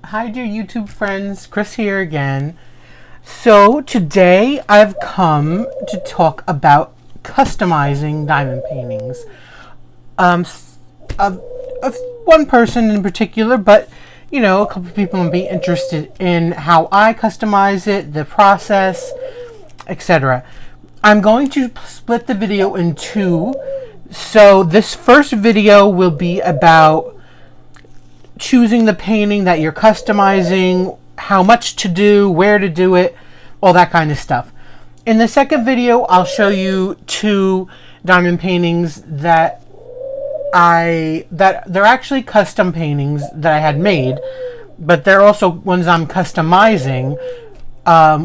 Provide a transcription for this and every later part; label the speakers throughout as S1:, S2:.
S1: Hi, dear YouTube friends. Chris here again. So, today I've come to talk about customizing diamond paintings. Of, of one person in particular, but a couple of people might be interested in how I customize it, the process, etc. I'm going to split the video in two. So, this first video will be about choosing the painting that you're customizing, how much to do, where to do it, all that kind of stuff. In the second video, I'll show you two diamond paintings that they're actually custom paintings that I had made, but they're also ones I'm customizing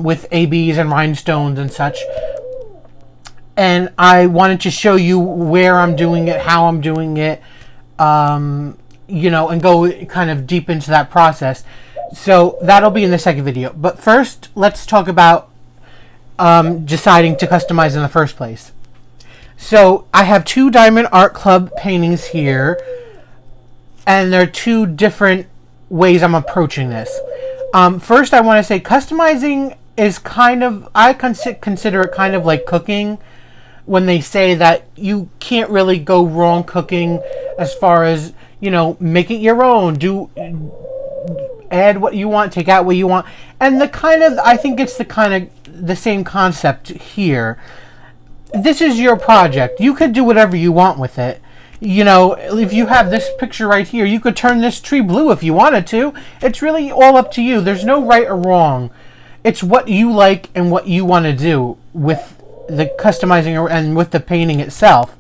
S1: with ABs and rhinestones and such. And I wanted to show you where I'm doing it, how I'm doing it, and go kind of deep into that process. So that'll be in the second video. But first, let's talk about deciding to customize in the first place. So I have two Diamond Art Club paintings here, and there are two different ways I'm approaching this. First, I want to say customizing is I consider it kind of like cooking, when they say that you can't really go wrong cooking as far as make it your own, add what you want, take out what you want. And I think it's the same concept here. This is your project. You could do whatever you want with it. If you have this picture right here, you could turn this tree blue if you wanted to. It's really all up to you. There's no right or wrong. It's what you like and what you want to do with the customizing and with the painting itself.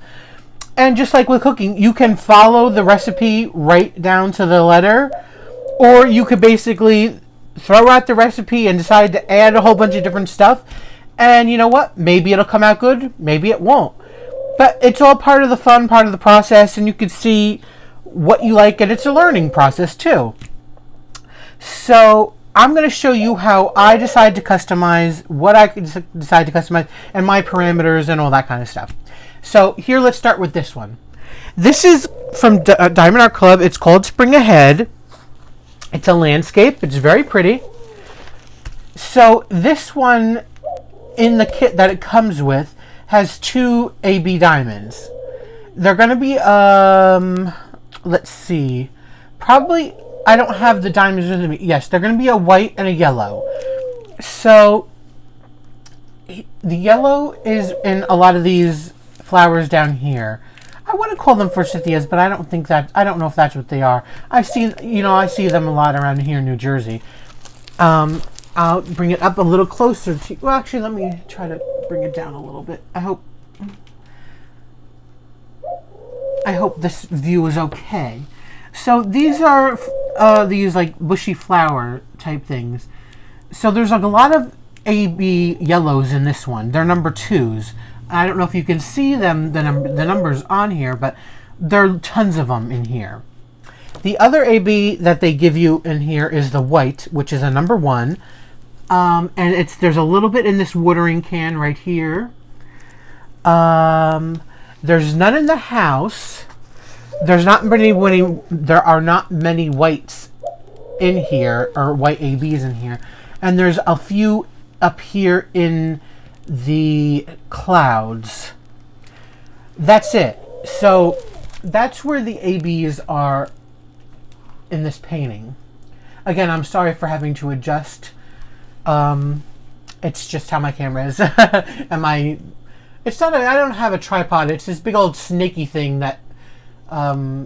S1: And just like with cooking, you can follow the recipe right down to the letter, or you could basically throw out the recipe and decide to add a whole bunch of different stuff. And you know what? Maybe it'll come out good, maybe it won't. But it's all part of the fun, part of the process, and you can see what you like, and it's a learning process too. So I'm going to show you how I decide to customize, what I decide to customize, and my parameters and all that kind of stuff. So here, let's start with this one. This is from Diamond Art Club. It's called Spring Ahead. It's a landscape. It's very pretty. So this one, in the kit that it comes with, has two AB diamonds. They're going to be, let's see, probably, I don't have the diamonds with me. Yes, they're going to be a white and a yellow. So the yellow is in a lot of these flowers down here. I want to call them forsythias, but I don't know if that's what they are. I see them a lot around here in New Jersey. I'll bring it up a little closer to, well, actually, let me try to bring it down a little bit. I hope this view is okay. So these are these like bushy flower type things. So there's like a lot of AB yellows in this one. They're number 2s. I don't know if you can see them, the numbers on here, but there are tons of them in here. The other AB that they give you in here is the white, which is a number 1. And there's a little bit in this watering can right here. There's none in the house. There are not many whites in here, or white ABs in here. And there's a few up here in the clouds. That's it. So that's where the ABs are in this painting. Again, I'm sorry for having to adjust. It's just how my camera is. I don't have a tripod. It's this big old snaky thing that I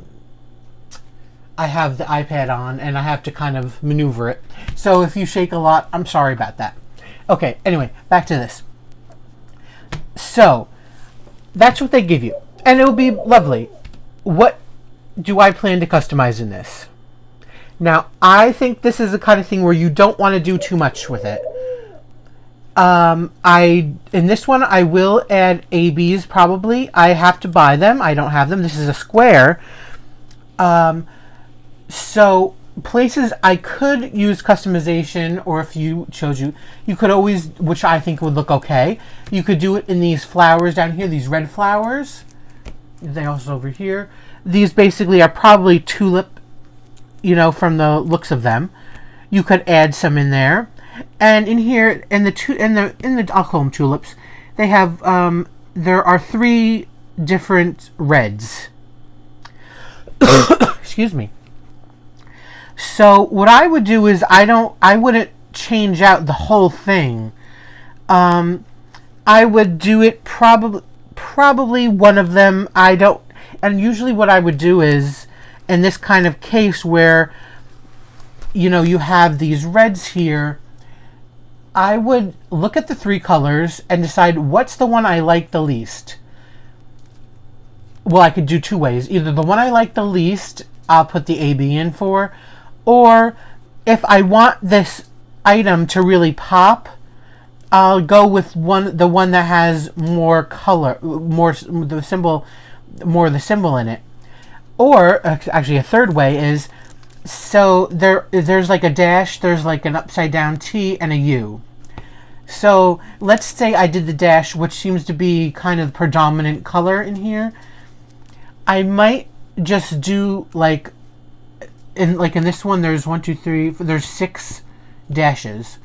S1: have the iPad on, and I have to kind of maneuver it. So if you shake a lot, I'm sorry about that. Okay, anyway, back to this. So that's what they give you, and it will be lovely. What do I plan to customize in this? Now, I think this is the kind of thing where you don't want to do too much with it. In this one, I will add ABs probably. I have to buy them. I don't have them. This is a square. So places I could use customization, or if you chose, you could always, which I think would look okay, you could do it in these flowers down here, these red flowers. They're also over here. These basically are probably tulip, from the looks of them. you could add some in there. And in here, in the I'll call them tulips, they have there are 3 different reds. Excuse me. So what I would do is I wouldn't change out the whole thing. I would do it probably one of them. And usually what I would do is, in this kind of case where, you know, you have these reds here, I would look at the 3 colors and decide what's the one I like the least. Well, I could do 2 ways. Either the one I like the least, I'll put the AB in for, or if I want this item to really pop, I'll go with the one that has more color, more of the symbol in it. Or actually, a third way is, so there's like a dash, there's like an upside down T and a U. So let's say I did the dash, which seems to be kind of the predominant color in here. I might just do like in this one, there's 1, 2, 3, there's 6 dashes.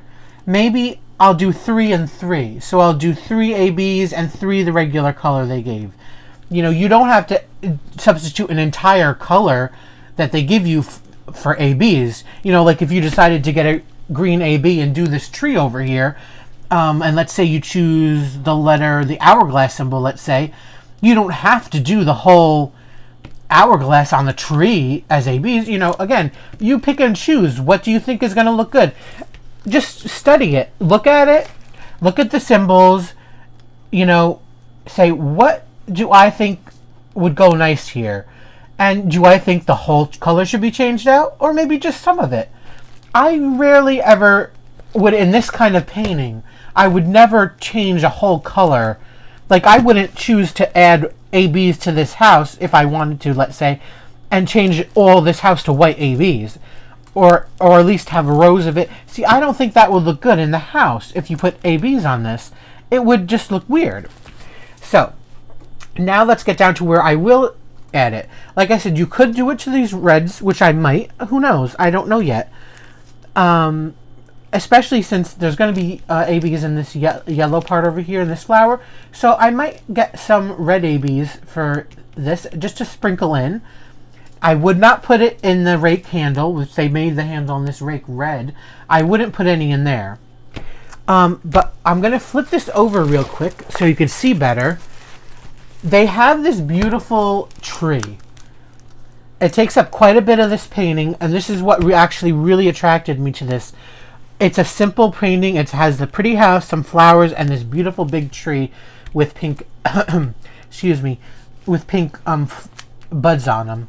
S1: Maybe I'll do 3 and 3. So I'll do 3 ABs and 3 the regular color they gave. You know, you don't have to substitute an entire color that they give you for ABs. You know, like if you decided to get a green AB and do this tree over here, and let's say you choose the hourglass symbol, let's say, you don't have to do the whole hourglass on the tree as ABs. You know, again, you pick and choose. What do you think is going to look good? Just study it. Look at it. Look at the symbols. You know, say, what do I think would go nice here? And do I think the whole color should be changed out? Or maybe just some of it? I rarely ever would, in this kind of painting, I would never change a whole color. Like, I wouldn't choose to add ABs to this house if I wanted to, let's say, and change all this house to white ABs. Or at least have rows of it. See, I don't think that would look good in the house if you put ABs on this. It would just look weird. So, now let's get down to where I will add it. Like I said, you could do it to these reds, which I might. Who knows? I don't know yet. Especially since there's going to be ABs in this yellow part over here in this flower. So I might get some red ABs for this, just to sprinkle in. I would not put it in the rake handle, which they made the handle on this rake red. I wouldn't put any in there. But I'm going to flip this over real quick so you can see better. They have this beautiful tree. It takes up quite a bit of this painting, and this is what actually really attracted me to this. It's a simple painting. It has the pretty house, some flowers, and this beautiful big tree with pink, excuse me, with pink buds on them.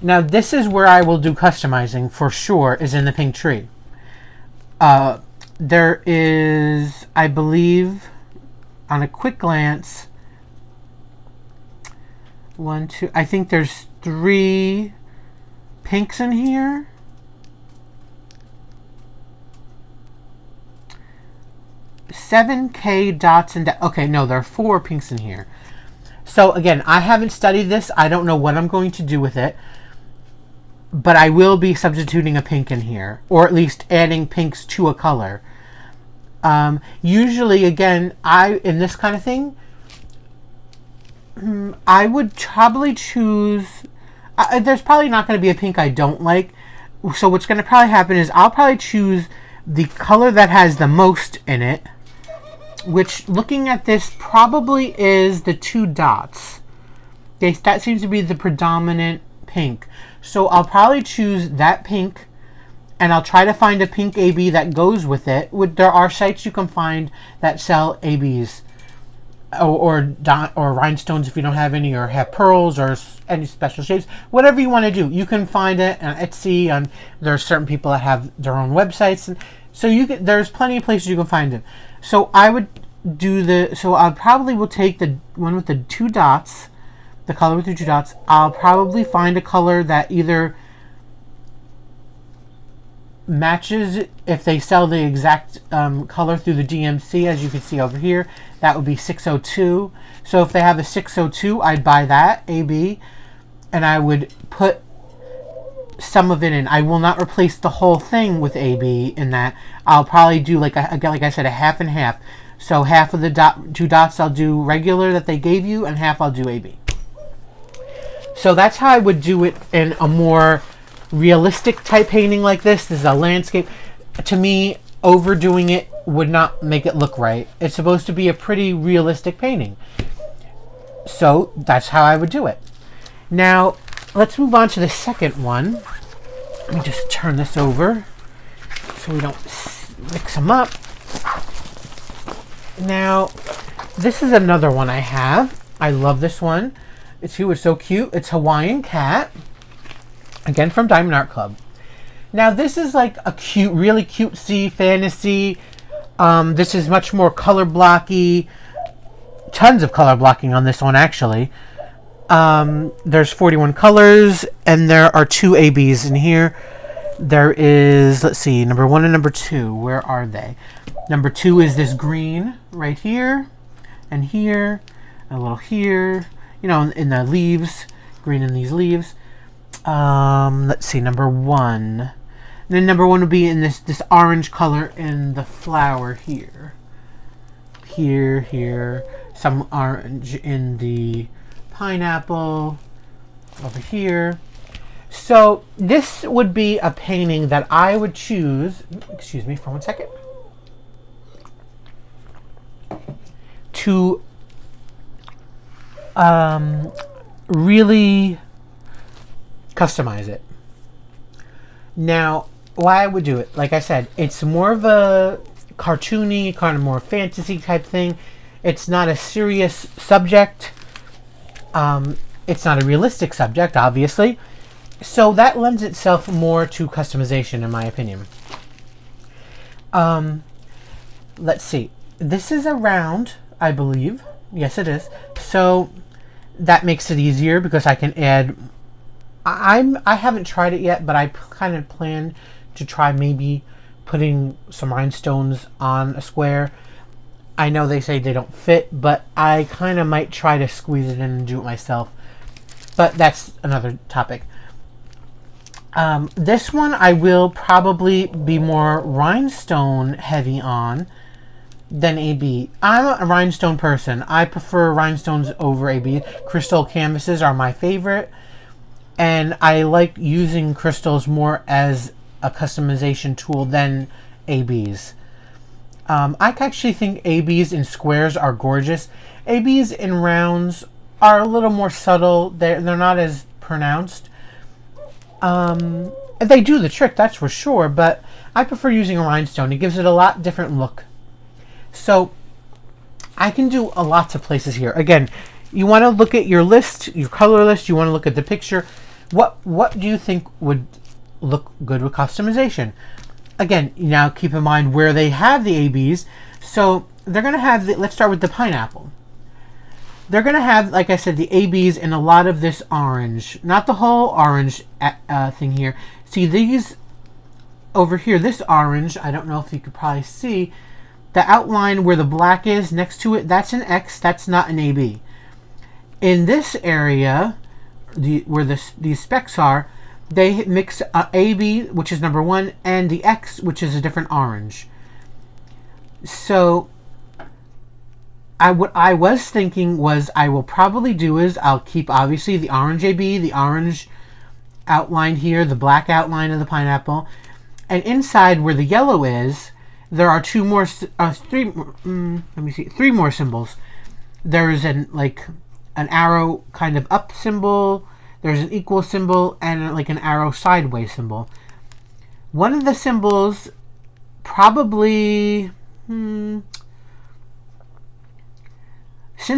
S1: Now, this is where I will do customizing for sure, is in the pink tree. There is, I believe, on a quick glance, 1, 2, I think there's 3 pinks in here. Seven K dots and okay, no, there are 4 pinks in here. So again, I haven't studied this. I don't know what I'm going to do with it. But I will be substituting a pink in here, or at least adding pinks to a color. Usually, again, in this kind of thing, I would probably choose. There's probably not going to be a pink I don't like. So what's going to probably happen is I'll probably choose the color that has the most in it, which, looking at this, probably is the 2 dots. That seems to be the predominant pink. So I'll probably choose that pink, and I'll try to find a pink AB that goes with it. There are sites you can find that sell ABs, or rhinestones if you don't have any, or have pearls, or any special shapes. Whatever you want to do, you can find it on Etsy. And there are certain people that have their own websites, and so there's plenty of places you can find it. So I would do so I probably will take the one with the 2 dots. The color with the 2 dots. I'll probably find a color that either matches, if they sell the exact color through the DMC, as you can see over here. That would be 602. So if they have a 602, I'd buy that AB, and I would put some of it in. I will not replace the whole thing with AB in that. Like I said, a half and half. So half of the two dots I'll do regular that they gave you, and half I'll do AB. So that's how I would do it in a more realistic type painting like this. This is a landscape. To me, overdoing it would not make it look right. It's supposed to be a pretty realistic painting. So that's how I would do it. Now, let's move on to the second one. Let me just turn this over so we don't mix them up. Now, this is another one I have. I love this one. It's so cute. It's Hawaiian Cat. Again, from Diamond Art Club. Now, this is like a cute, really cutesy fantasy. This is much more color blocky. Tons of color blocking on this one, actually. There's 41 colors, and there are 2 ABs in here. There is, let's see, number 1 and number 2. Where are they? Number 2 is this green right here, and here, a little here, you know, in the leaves, green in these leaves. Let's see, number 1. And then number 1 would be in this orange color in the flower here. Here, some orange in the pineapple over here. So this would be a painting that I would choose, excuse me for 1 second, to really customize it. Now, why I would do it, like I said, it's more of a cartoony, kind of more fantasy type thing. It's not a serious subject. It's not a realistic subject, obviously. So that lends itself more to customization, in my opinion. Let's see. This is a round, I believe. Yes, it is. So that makes it easier because I can add... I haven't tried it yet, but I kind of plan to try maybe putting some rhinestones on a square. I know they say they don't fit, but I kind of might try to squeeze it in and do it myself. But that's another topic. This one I will probably be more rhinestone heavy on than AB. I'm a rhinestone person. I prefer rhinestones over AB. Crystal canvases are my favorite. And I like using crystals more as a customization tool than ABs. I actually think ABs in squares are gorgeous. ABs in rounds are a little more subtle. They're not as pronounced. They do the trick, that's for sure, but I prefer using a rhinestone. It gives it a lot different look. So I can do lots of places here. Again, you want to look at your list, your color list. You want to look at the picture. What do you think would look good with customization? Again, now keep in mind where they have the ABs. So they're going to have, let's start with the pineapple. They're going to have, like I said, the ABs in a lot of this orange. Not the whole orange thing here. See, these over here, this orange, I don't know if you could probably see, the outline where the black is next to it, that's an X, that's not an AB. In this area, where these specks are, they mix AB, which is number 1, and the X, which is a different orange. So what I was thinking was I will probably do is I'll keep obviously the orange AB, the orange outline here, the black outline of the pineapple, and inside where the yellow is, there are three more symbols. There's an arrow kind of up symbol, there's an equal symbol, and like an arrow sideways symbol. One of the symbols probably, since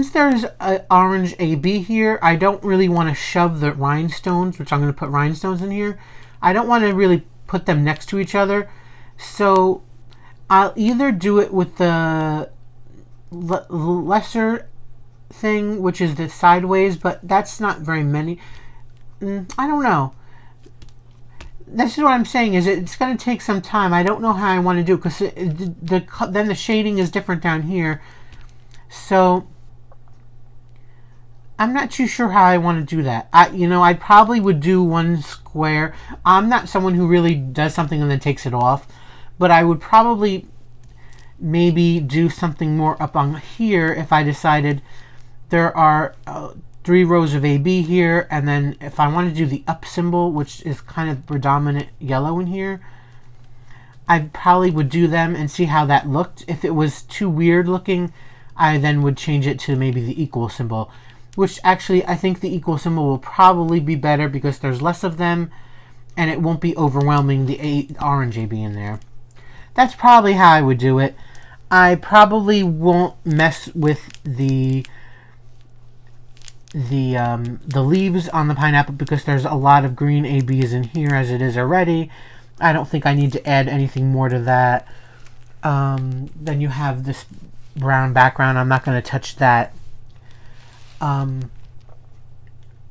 S1: there's an orange AB here, I don't really want to shove the rhinestones, which I'm going to put rhinestones in here. I don't want to really put them next to each other. So I'll either do it with the lesser thing, which is the sideways, but that's not very many. I don't know. This is what I'm saying, is it's going to take some time. I don't know how I want to do it, because then the shading is different down here. So I'm not too sure how I want to do that. I probably would do one square. I'm not someone who really does something and then takes it off, but I would probably maybe do something more up on here if I decided there are 3 rows of AB here, and then if I want to do the up symbol, which is kind of predominant yellow in here, I probably would do them and see how that looked. If it was too weird looking, I then would change it to maybe the equal symbol, which actually I think the equal symbol will probably be better because there's less of them and it won't be overwhelming the orange AB in there. That's probably how I would do it. I probably won't mess with the leaves on the pineapple because there's a lot of green ABs in here as it is already. I don't think I need to add anything more to that. Then you have this brown background. I'm not going to touch that. In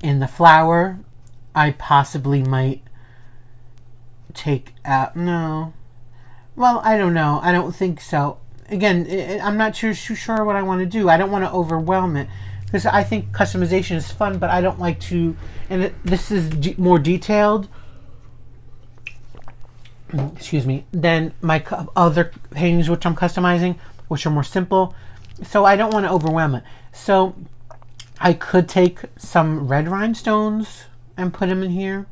S1: the flower, I possibly might take out... No. Well, I don't know. I don't think so. Again, I'm not too sure what I want to do. I don't want to overwhelm it because I think customization is fun, but I don't like to... And this is more detailed... excuse me, than my other paintings which I'm customizing, which are more simple. So I don't want to overwhelm it. So I could take some red rhinestones and put them in here.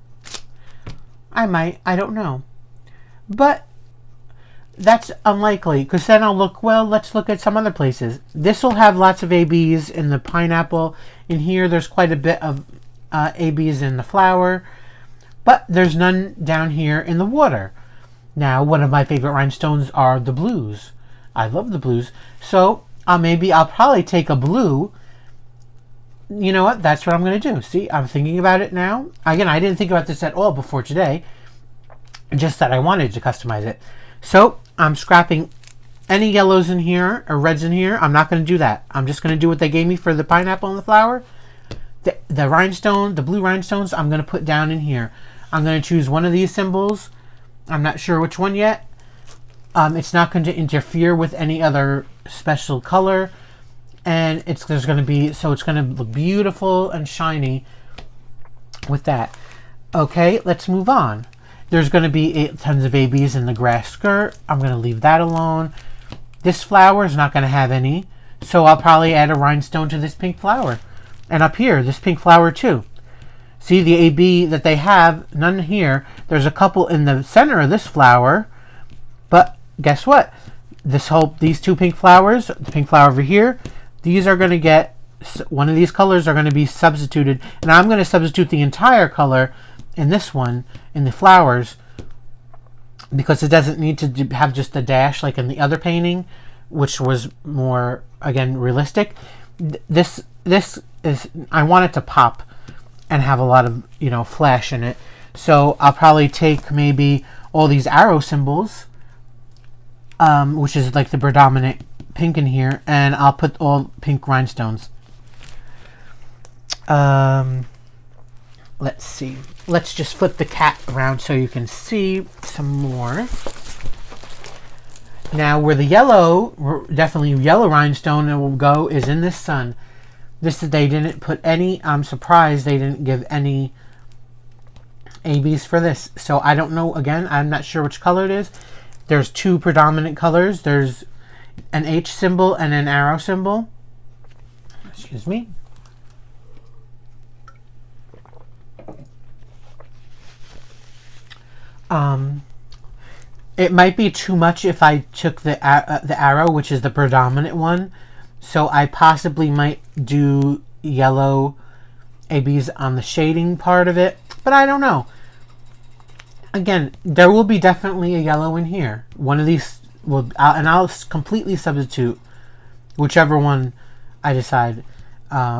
S1: I might, I don't know. But that's unlikely because then I'll look, well, let's look at some other places. This will have lots of ABs in the pineapple. In here, there's quite a bit of ABs in the flower, but there's none down here in the water. Now, one of my favorite rhinestones are the blues. I love the blues. So maybe I'll probably take a blue. You know what? That's what I'm going to do. See, I'm thinking about it now. Again, I didn't think about this at all before today. Just that I wanted to customize it. So I'm scrapping any yellows in here or reds in here. I'm not going to do that. I'm just going to do what they gave me for the pineapple and the flower. The rhinestone, the blue rhinestones, I'm going to put down in here. I'm going to choose one of these symbols. I'm not sure which one yet. It's not going to interfere with any other special color. And it's going to look beautiful and shiny with that. Okay, let's move on. There's going to be tons of ABs in the grass skirt. I'm going to leave that alone. This flower is not going to have any. So I'll probably add a rhinestone to this pink flower. And up here, this pink flower too. See the AB that they have, none here. There's a couple in the center of this flower. But guess what? These 2 pink flowers, the pink flower over here, these are going to get, one of these colors are going to be substituted. And I'm going to substitute the entire color in this one, in the flowers, because it doesn't need to have just a dash like in the other painting, which was more, again, realistic. This is, I want it to pop and have a lot of, flash in it. So I'll probably take maybe all these arrow symbols, which is like the predominant pink in here, and I'll put all pink rhinestones. Let's see. Let's just flip the cat around so you can see some more. Now, where the yellow, definitely yellow rhinestone will go is in this sun. They didn't put any, I'm surprised they didn't give any ABs for this. So I don't know, again, I'm not sure which color it is. There's 2 predominant colors. There's an H symbol and an arrow symbol. Excuse me. It might be too much if I took the arrow, which is the predominant one. So I possibly might do yellow ABs on the shading part of it, but I don't know. Again, there will be definitely a yellow in here. One of these will, and I'll completely substitute whichever one I decide,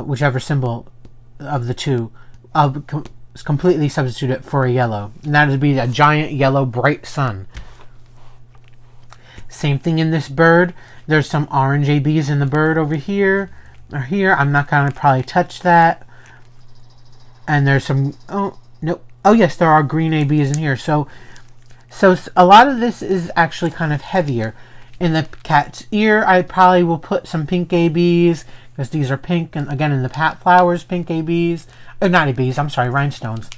S1: whichever symbol of the 2. I'll completely substitute it for a yellow, and that would be a giant yellow bright sun. Same thing in this bird. There's some orange ABs in the bird over here or here. I'm not going to probably touch that. And there's some, oh, no. Oh, yes, there are green ABs in here. So a lot of this is actually kind of heavier. In the cat's ear, I probably will put some pink ABs, because these are pink, and again in the Pat Flowers pink ABs, not ABs, I'm sorry, rhinestones.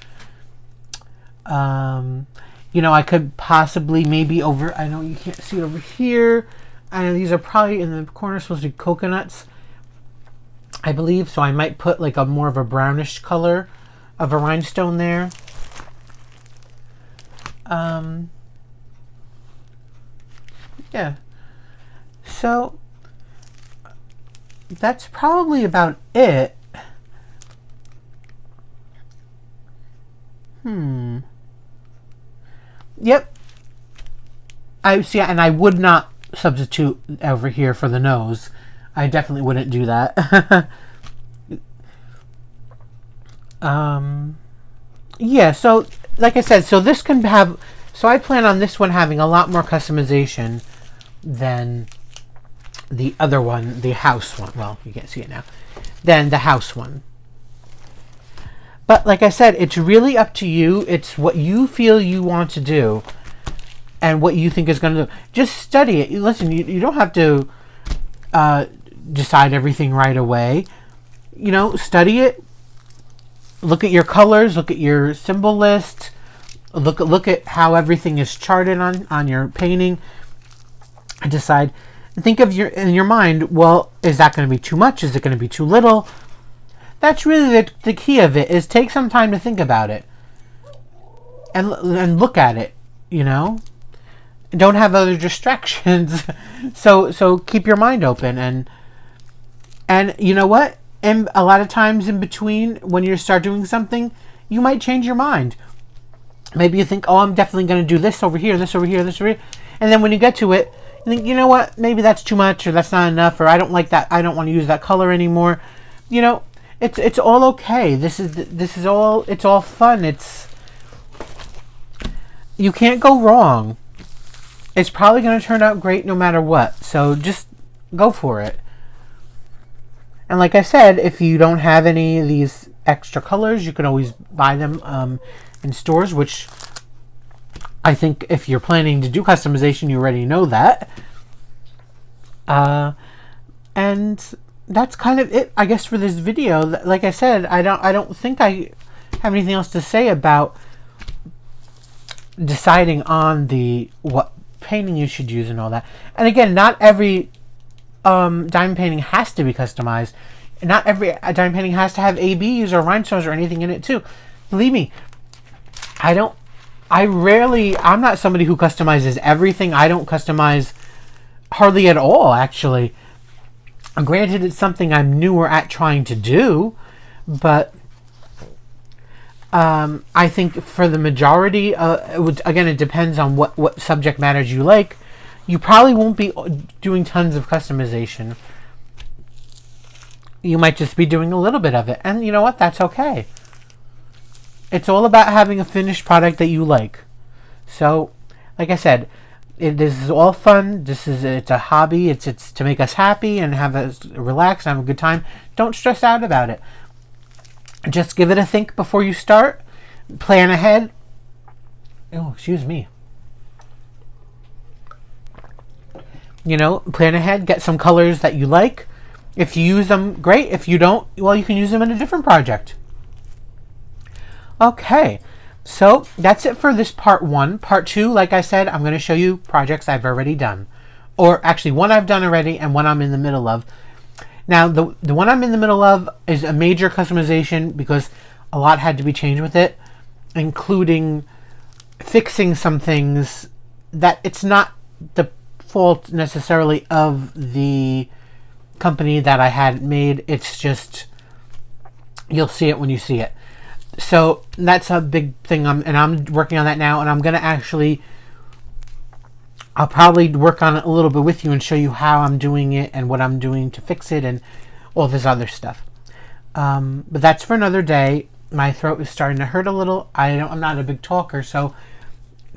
S1: You know, I could possibly maybe over, I know you can't see it over here, I know these are probably in the corner supposed to be coconuts, I believe, so I might put like a more of a brownish color of a rhinestone there. Yeah, so that's probably about it. Yep. I see, and I would not substitute over here for the nose. I definitely wouldn't do that. Yeah, so like I said, so this can have, so I plan on this one having a lot more customization than the other one, the house one. Well, you can't see it now. Than the house one. But like I said, it's really up to you. It's what you feel you want to do and what you think is going to do. Just study it. Listen, you don't have to decide everything right away. You know, study it. Look at your colors. Look at your symbol list. Look at how everything is charted on your painting. And decide. Think of in your mind, well, is that going to be too much? Is it going to be too little? That's really the key of it, is take some time to think about it. And look at it, you know? Don't have other distractions. So keep your mind open. And you know what? And a lot of times in between, when you start doing something, you might change your mind. Maybe you think, oh, I'm definitely going to do this over here, this over here, this over here. And then when you get to it, you think, you know what? Maybe that's too much, or that's not enough, or I don't like that. I don't want to use that color anymore. You know, it's all okay. This is all, it's all fun. You can't go wrong. It's probably going to turn out great no matter what. So just go for it. And like I said, if you don't have any of these extra colors, you can always buy them in stores, which I think if you're planning to do customization, you already know that. And that's kind of it, I guess, for this video. Like I said, I don't think I have anything else to say about deciding on what painting you should use and all that. And again, not every diamond painting has to be customized. Not every diamond painting has to have ABs or rhinestones or anything in it too. Believe me, I'm not somebody who customizes everything. I don't customize hardly at all, actually. Granted, it's something I'm newer at trying to do, but I think for the majority, it depends on what subject matters you like. You probably won't be doing tons of customization. You might just be doing a little bit of it, and you know what? That's okay. It's all about having a finished product that you like. So, like I said, this is all fun. It's a hobby. It's to make us happy and have us relax and have a good time. Don't stress out about it. Just give it a think before you start. Plan ahead. Oh, excuse me. You know, plan ahead. Get some colors that you like. If you use them, great. If you don't, well, you can use them in a different project. Okay. So that's it for this part 1. Part 2, like I said, I'm going to show you projects I've already done. Or actually, one I've done already and one I'm in the middle of. Now, the one I'm in the middle of is a major customization because a lot had to be changed with it, including fixing some things that it's not the fault necessarily of the company that I had made. It's just, you'll see it when you see it. So that's a big thing, and I'm working on that now, and I'm going to I'll probably work on it a little bit with you and show you how I'm doing it and what I'm doing to fix it and all this other stuff. But that's for another day. My throat is starting to hurt a little. I'm not a big talker, so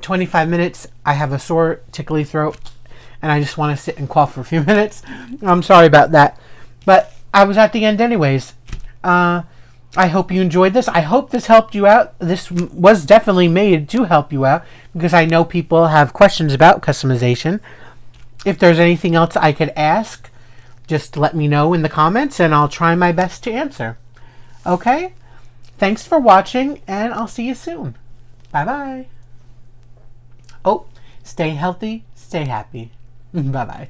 S1: 25 minutes, I have a sore, tickly throat, and I just want to sit and cough for a few minutes. I'm sorry about that. But I was at the end anyways. I hope you enjoyed this. I hope this helped you out. This was definitely made to help you out because I know people have questions about customization. If there's anything else I could ask, just let me know in the comments and I'll try my best to answer. Okay? Thanks for watching, and I'll see you soon. Bye-bye. Oh, stay healthy, stay happy. Bye-bye.